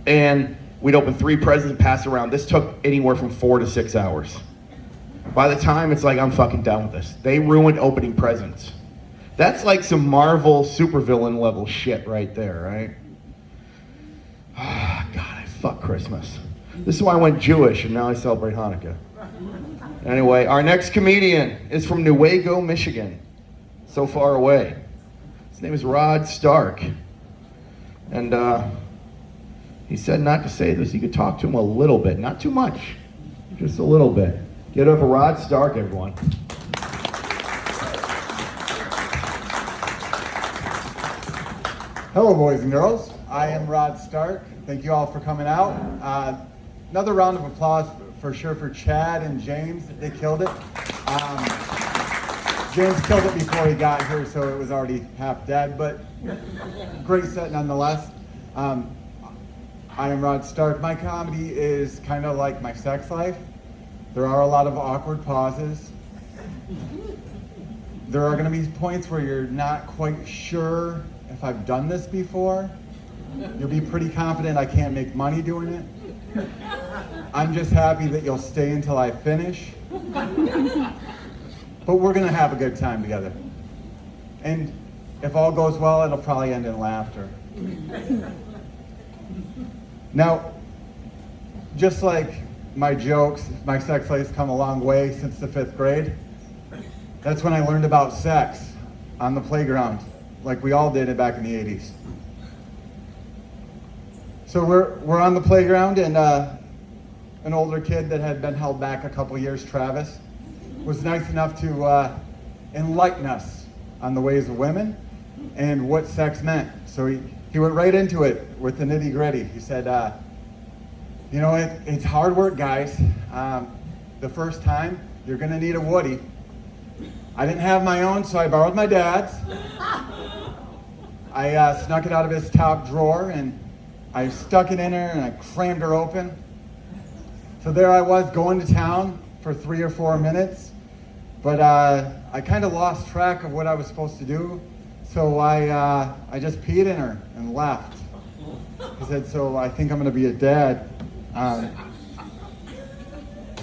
And we'd open 3 presents and pass around. This took anywhere from 4 to 6 hours. By the time it's like, I'm fucking done with this. They ruined opening presents. That's like some Marvel supervillain level shit right there, right? Oh, God, I fuck Christmas. This is why I went Jewish and now I celebrate Hanukkah. Anyway, our next comedian is from Newaygo, Michigan. So far away. His name is Rod Stark. And he said not to say this. You could talk to him a little bit. Not too much. Just a little bit. Get over Rod Stark, everyone. Hello, boys and girls. I am Rod Stark. Thank you all for coming out. Another round of applause for sure for Chad and James. They killed it. James killed it before he got here, so it was already half dead, but great set nonetheless. I am Rod Stark. My comedy is kind of like my sex life. There are a lot of awkward pauses. There are going to be points where you're not quite sure if I've done this before. You'll be pretty confident I can't make money doing it. I'm just happy that you'll stay until I finish. But we're going to have a good time together. And if all goes well, it'll probably end in laughter. Now, just like my jokes, my sex life's come a long way since the 5th grade. That's when I learned about sex on the playground, like we all did it back in the 80s. So we're on the playground, and an older kid that had been held back a couple years, Travis, was nice enough to enlighten us on the ways of women and what sex meant. So he went right into it with the nitty gritty. He said, you know, it's hard work, guys. The first time, you're gonna need a Woody. I didn't have my own, so I borrowed my dad's. I snuck it out of his top drawer, and I stuck it in her, and I crammed her open. So there I was, going to town for 3 or 4 minutes, but I kind of lost track of what I was supposed to do, so I just peed in her and left. He said, so I think I'm gonna be a dad.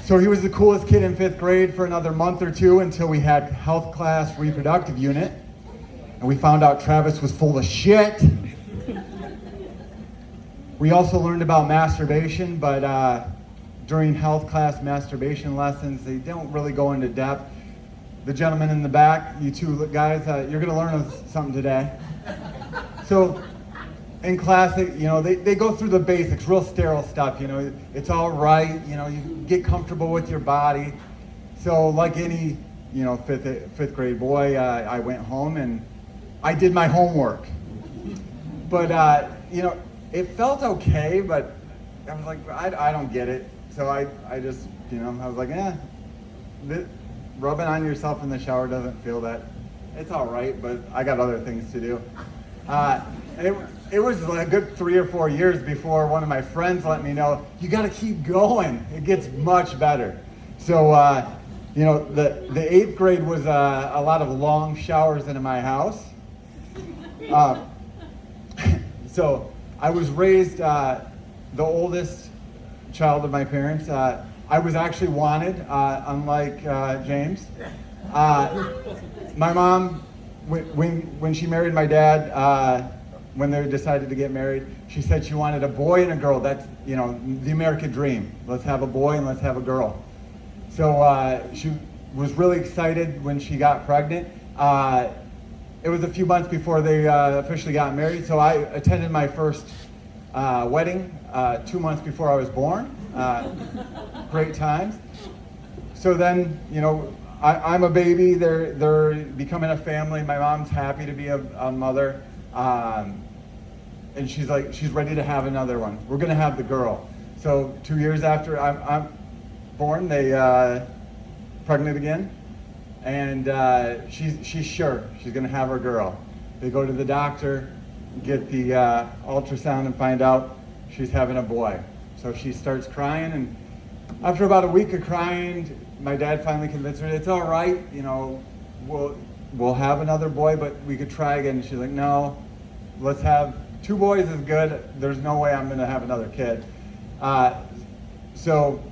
So he was the coolest kid in 5th grade for another month or 2 until we had health class reproductive unit, and we found out Travis was full of shit. We also learned about masturbation, but during health class masturbation lessons, they don't really go into depth. The gentleman in the back, you two guys, you're gonna learn something today. So in class, they go through the basics, real sterile stuff, it's all right, you get comfortable with your body. So like any, fifth grade boy, I went home and I did my homework. But, it felt okay, but I was like, I don't get it. So I just, I was like, rubbing on yourself in the shower doesn't feel that, it's all right, but I got other things to do. It was like a good 3 or 4 years before one of my friends let me know, you gotta keep going, it gets much better. So, the 8th grade was a lot of long showers into my house. So I was raised the oldest child of my parents. I was actually wanted, unlike James. My mom, when she married my dad, when they decided to get married, she said she wanted a boy and a girl. That's, the American dream. Let's have a boy and let's have a girl. So she was really excited when she got pregnant. It was a few months before they officially got married, so I attended my first wedding 2 months before I was born. Great times. So then, I'm a baby, they're becoming a family. My mom's happy to be a mother. And she's ready to have another one. We're gonna have the girl. So 2 years after I'm born, they pregnant again, and she's sure she's gonna have her girl. They go to the doctor, get the ultrasound, and find out she's having a boy. So she starts crying, and after about a week of crying, my dad finally convinced her, it's all right, we'll have another boy, but we could try again. And she's like, no, let's have 2 boys is good. There's no way I'm gonna have another kid. So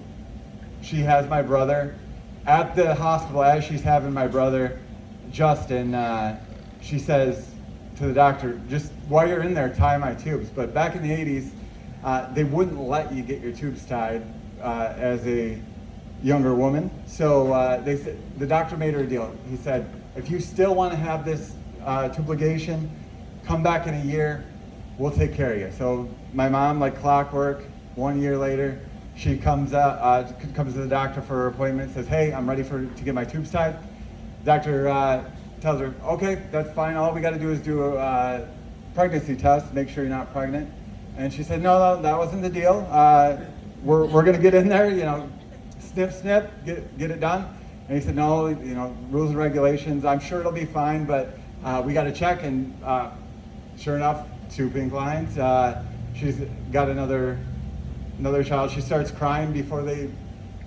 she has my brother. At the hospital, as she's having my brother, Justin, she says to the doctor, just while you're in there, tie my tubes. But back in the 80s, they wouldn't let you get your tubes tied as a younger woman. So they said, the doctor made her a deal. He said, if you still want to have this tube ligation, come back in a year, we'll take care of you. So my mom, like clockwork, 1 year later, she comes to the doctor for her appointment, says, hey, I'm ready to get my tubes tied. Doctor tells her, okay, that's fine. All we got to do is do a pregnancy test, make sure you're not pregnant. And she said, no, that wasn't the deal. We're going to get in there, snip, snip, get it done. And he said, no, rules and regulations. I'm sure it'll be fine, but we got to check. And sure enough, 2 pink lines. She's got another child. She starts crying before they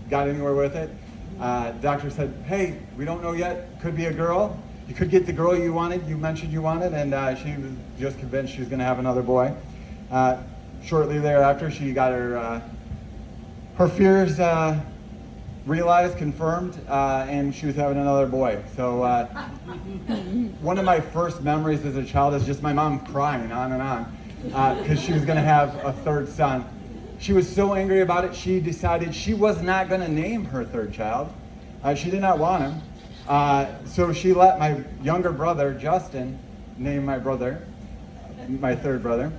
got anywhere with it. The doctor said, hey, we don't know yet. Could be a girl. You could get the girl you mentioned you wanted, and she was just convinced she was going to have another boy. Shortly thereafter, she got her fears realized, confirmed, and she was having another boy. So one of my first memories as a child is just my mom crying on and on because she was going to have a 3rd son. She was so angry about it, she decided she was not going to name her 3rd child. She did not want him. So she let my younger brother, Justin, name my brother, my 3rd brother.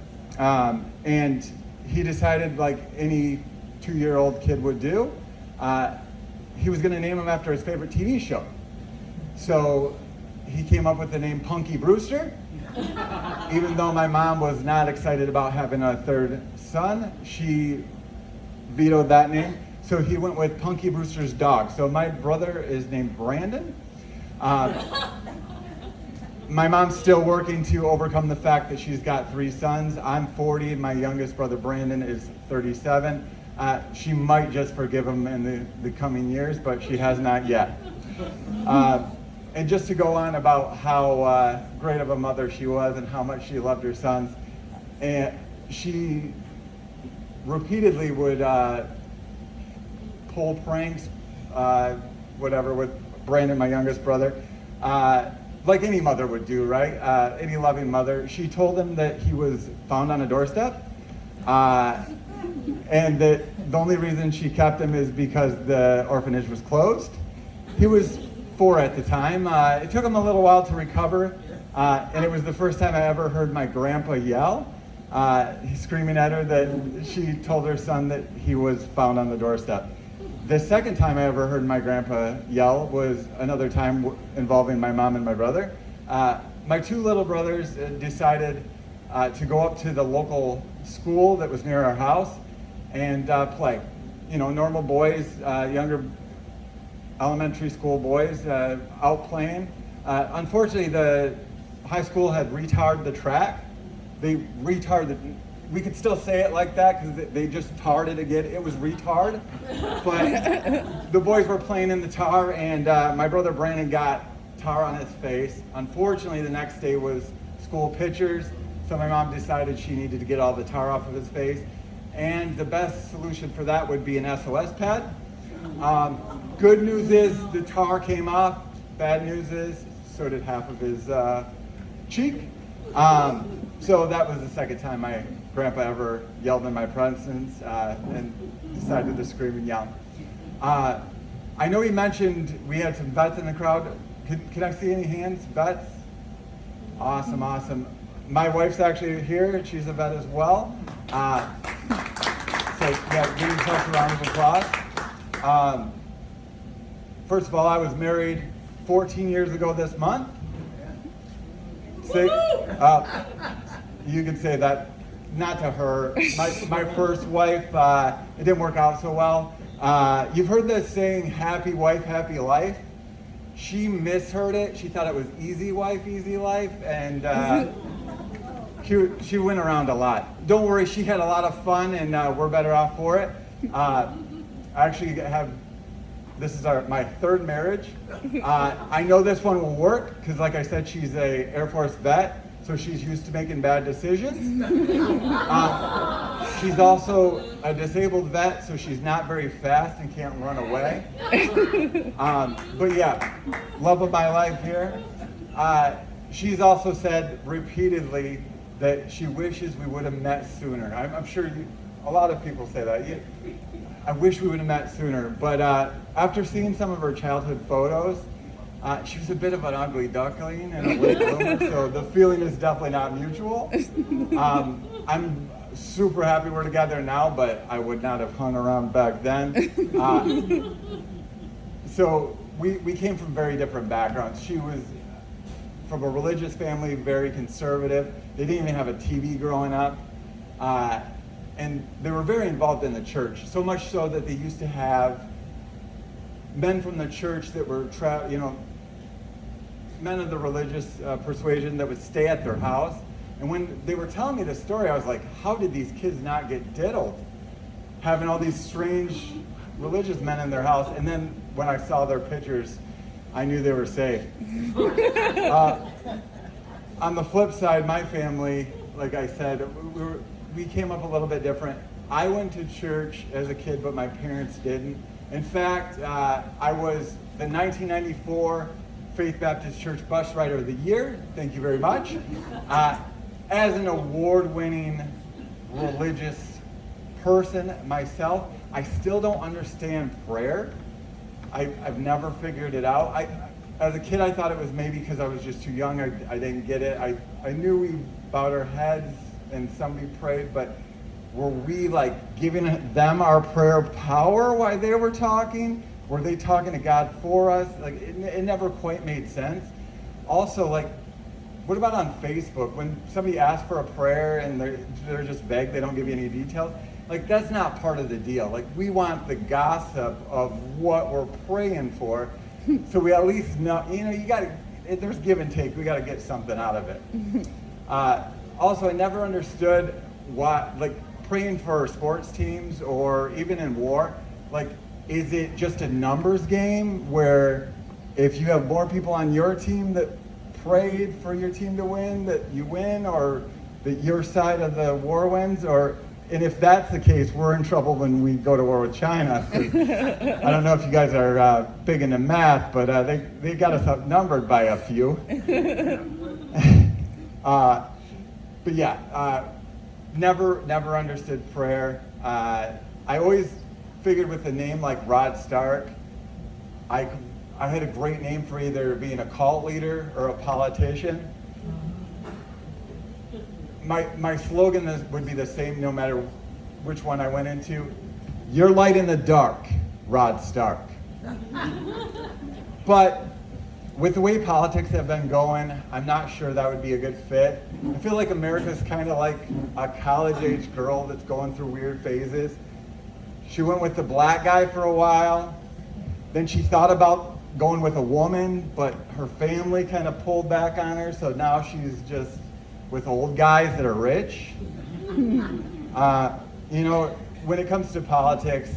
And he decided, like any 2-year-old kid would do, he was going to name him after his favorite TV show. So he came up with the name Punky Brewster. Even though my mom was not excited about having a 3rd son, she vetoed that name. So he went with Punky Brewster's dog. So my brother is named Brandon. My mom's still working to overcome the fact that she's got 3 sons. I'm 40, my youngest brother Brandon is 37. She might just forgive him in the coming years, but she has not yet. And just to go on about how great of a mother she was and how much she loved her sons, and she repeatedly would pull pranks, whatever, with Brandon, my youngest brother, like any mother would do, right? Any loving mother. She told him that he was found on a doorstep, and that the only reason she kept him is because the orphanage was closed. He was 4 at the time. It took him a little while to recover, and it was the first time I ever heard my grandpa yell. He's screaming at her that she told her son that he was found on the doorstep. The second time I ever heard my grandpa yell was another time involving my mom and my brother. My 2 little brothers decided to go up to the local school that was near our house and play. Normal boys, younger elementary school boys out playing. Unfortunately, the high school had retarded the track. They retarded, we could still say it like that because they just tarred it again. It was retard. But the boys were playing in the tar, and my brother Brandon got tar on his face. Unfortunately, the next day was school pictures, so my mom decided she needed to get all the tar off of his face. And the best solution for that would be an SOS pad. Good news is the tar came off. Bad news is so did half of his cheek. So that was the second time my grandpa ever yelled in my presence and decided to scream and yell. I know he mentioned we had some vets in the crowd. Can I see any hands? Vets? Awesome, awesome. My wife's actually here. She's a vet as well. So yeah, give yourself a round of applause. First of all, I was married 14 years ago this month. You can say that, not to her. My first wife, it didn't work out so well. You've heard the saying, happy wife, happy life. She misheard it. She thought it was easy wife, easy life, and she went around a lot. Don't worry, she had a lot of fun, and we're better off for it. I actually this is my 3rd marriage. I know this one will work, because like I said, she's a Air Force vet, so she's used to making bad decisions. She's also a disabled vet, so she's not very fast and can't run away. But yeah, love of my life here. She's also said repeatedly that she wishes we would have met sooner. I'm sure a lot of people say that. I wish we would have met sooner, but after seeing some of her childhood photos, she was a bit of an ugly duckling and a late bloomer, so the feeling is definitely not mutual. I'm super happy we're together now, but I would not have hung around back then. So we came from very different backgrounds. She was from a religious family, very conservative. They didn't even have a TV growing up. And they were very involved in the church, so much so that they used to have men from the church that were, men of the religious persuasion that would stay at their house. And when they were telling me this story, I was like, how did these kids not get diddled? Having all these strange religious men in their house. And then when I saw their pictures, I knew they were safe. On the flip side, my family, like I said, we came up a little bit different. I went to church as a kid, but my parents didn't. In fact, I was the 1994 Faith Baptist Church Bus Rider of the Year. Thank you very much. As an award-winning religious person myself, I still don't understand prayer. I've never figured it out. As a kid, I thought it was maybe because I was just too young. I didn't get it. I knew we bowed our heads and somebody prayed, but were we like giving them our prayer power while they were talking? Were they talking to God for us? Like it never quite made sense. Also, like, what about on Facebook when somebody asks for a prayer and they're just vague, they don't give you any details? Like that's not part of the deal. Like we want the gossip of what we're praying for, so we at least know. There's give and take. We got to get something out of it. Also, I never understood why, like, praying for sports teams or even in war, like, is it just a numbers game where if you have more people on your team that prayed for your team to win, that you win, or that your side of the war wins? And if that's the case, we're in trouble when we go to war with China. I don't know if you guys are big into math, but they got us outnumbered by a few. But yeah, never understood prayer. I always figured with a name like Rod Stark, I had a great name for either being a cult leader or a politician. My slogan would be the same no matter which one I went into. You're light in the dark, Rod Stark. But with the way politics have been going, I'm not sure that would be a good fit. I feel like America's kind of like a college-age girl that's going through weird phases. She went with the black guy for a while. Then she thought about going with a woman, but her family kind of pulled back on her, so now she's just with old guys that are rich. When it comes to politics,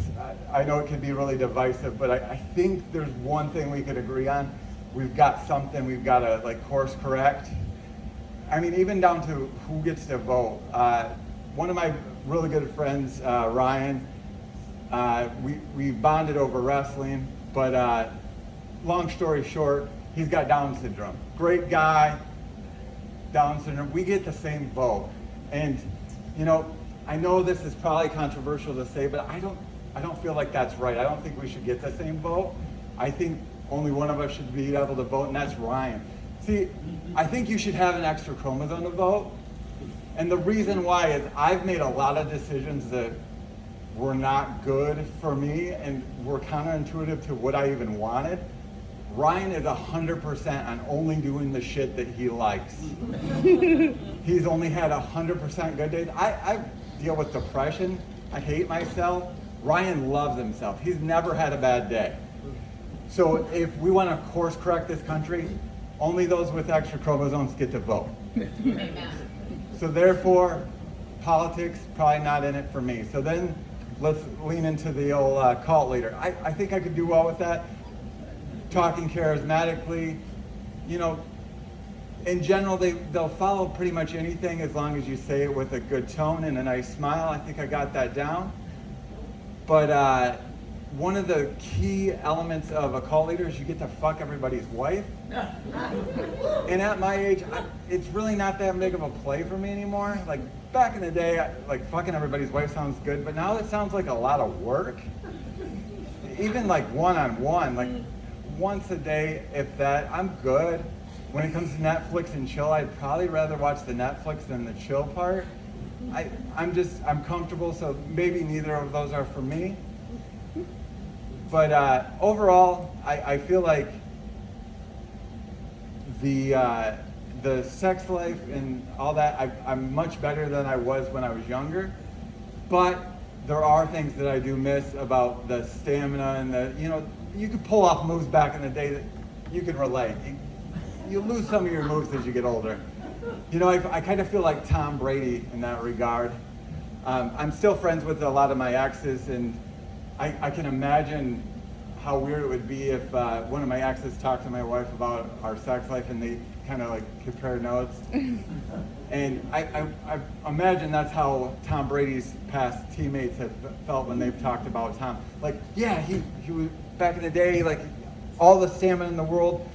I know it can be really divisive, but I think there's one thing we could agree on. We've got something we've got to like course correct. I mean, even down to who gets to vote. One of my really good friends, Ryan, we bonded over wrestling, but long story short, he's got Down syndrome. Great guy, Down syndrome. We get the same vote. And, I know this is probably controversial to say, but I don't feel like that's right. I don't think we should get the same vote. I think only one of us should be able to vote, and that's Ryan. See, I think you should have an extra chromosome to vote. And the reason why is I've made a lot of decisions that were not good for me and were counterintuitive to what I even wanted. Ryan is 100% on only doing the shit that he likes. He's only had 100% good days. I deal with depression. I hate myself. Ryan loves himself. He's never had a bad day. So if we want to course correct this country, only those with extra chromosomes get to vote. Amen. So therefore, politics, probably not in it for me. So then let's lean into the old cult leader. I think I could do well with that. Talking charismatically, in general, they'll follow pretty much anything as long as you say it with a good tone and a nice smile. I think I got that down. But one of the key elements of a cult leader is you get to fuck everybody's wife. And at my age, it's really not that big of a play for me anymore. Like back in the day, like fucking everybody's wife sounds good, but now it sounds like a lot of work. Even like one-on-one, like once a day, if that, I'm good. When it comes to Netflix and chill, I'd probably rather watch the Netflix than the chill part. I'm comfortable, so maybe neither of those are for me. But overall, I feel like the sex life and all that, I'm much better than I was when I was younger. But there are things that I do miss about the stamina and you could pull off moves back in the day that you could relate. You lose some of your moves as you get older. I kind of feel like Tom Brady in that regard. I'm still friends with a lot of my exes, and I can imagine how weird it would be if one of my exes talked to my wife about our sex life and they kind of like compare notes. And I imagine that's how Tom Brady's past teammates have felt when they've talked about Tom. Like, yeah, he was back in the day, like all the stamina in the world,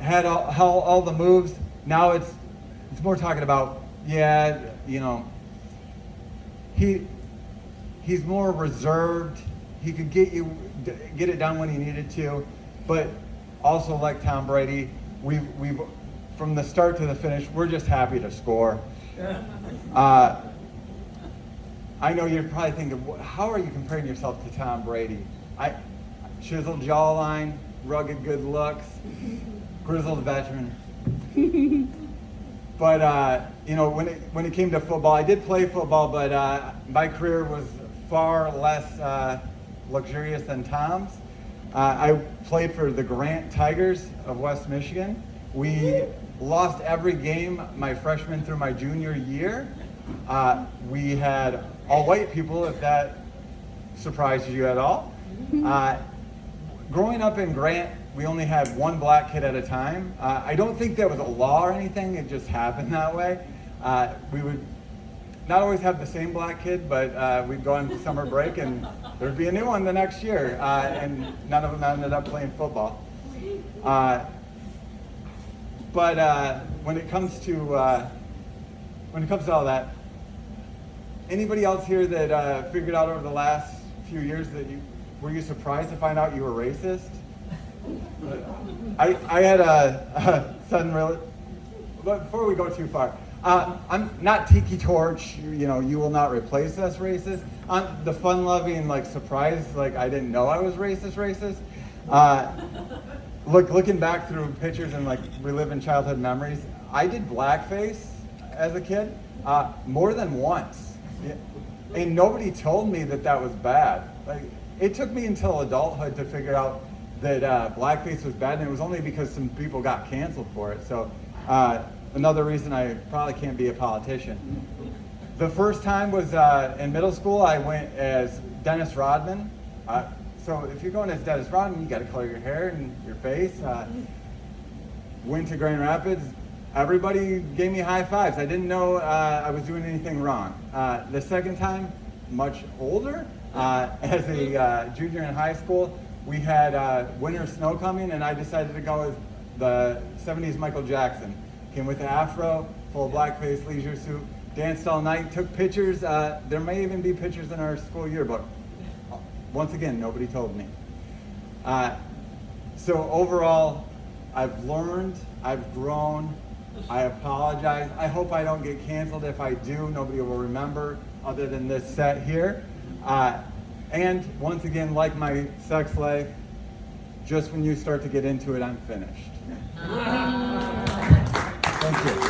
had all the moves. Now it's more talking about, he's more reserved. He could get it done when he needed to, but also like Tom Brady, we've from the start to the finish, we're just happy to score. I know you're probably thinking, how are you comparing yourself to Tom Brady? Chiseled jawline, rugged good looks, grizzled veteran. But when it came to football, I did play football, but my career was far less luxurious than Tom's. I played for the Grant Tigers of West Michigan. We lost every game my freshman through my junior year. We had all white people, if that surprises you at all. Growing up in Grant, we only had one black kid at a time. I don't think that was a law or anything, it just happened that way. We would not always have the same black kid, but we'd go on summer break and there'd be a new one the next year, and none of them ended up playing football. But when it comes to all that, anybody else here that figured out over the last few years that were you surprised to find out you were racist? I had a sudden real. But before we go too far, I'm not Tiki Torch. You will not replace us racist. I'm the fun-loving, like surprise, like I didn't know I was racist. Looking back through pictures and like reliving childhood memories, I did blackface as a kid more than once, and nobody told me that was bad. Like it took me until adulthood to figure out that blackface was bad, and it was only because some people got canceled for it. So another reason I probably can't be a politician. The first time was in middle school. I went as Dennis Rodman. So if you're going as Dennis Rodman, you got to color your hair and your face. Went to Grand Rapids. Everybody gave me high fives. I didn't know I was doing anything wrong. The second time, much older, as a junior in high school, we had winter snow coming, and I decided to go as the 70s Michael Jackson. Came with an afro, full blackface, leisure suit, danced all night, took pictures. There may even be pictures in our school yearbook. Once again, nobody told me. So overall, I've learned, I've grown, I apologize. I hope I don't get canceled. If I do, nobody will remember other than this set here. And once again, like my sex life, just when you start to get into it, I'm finished. Thank you.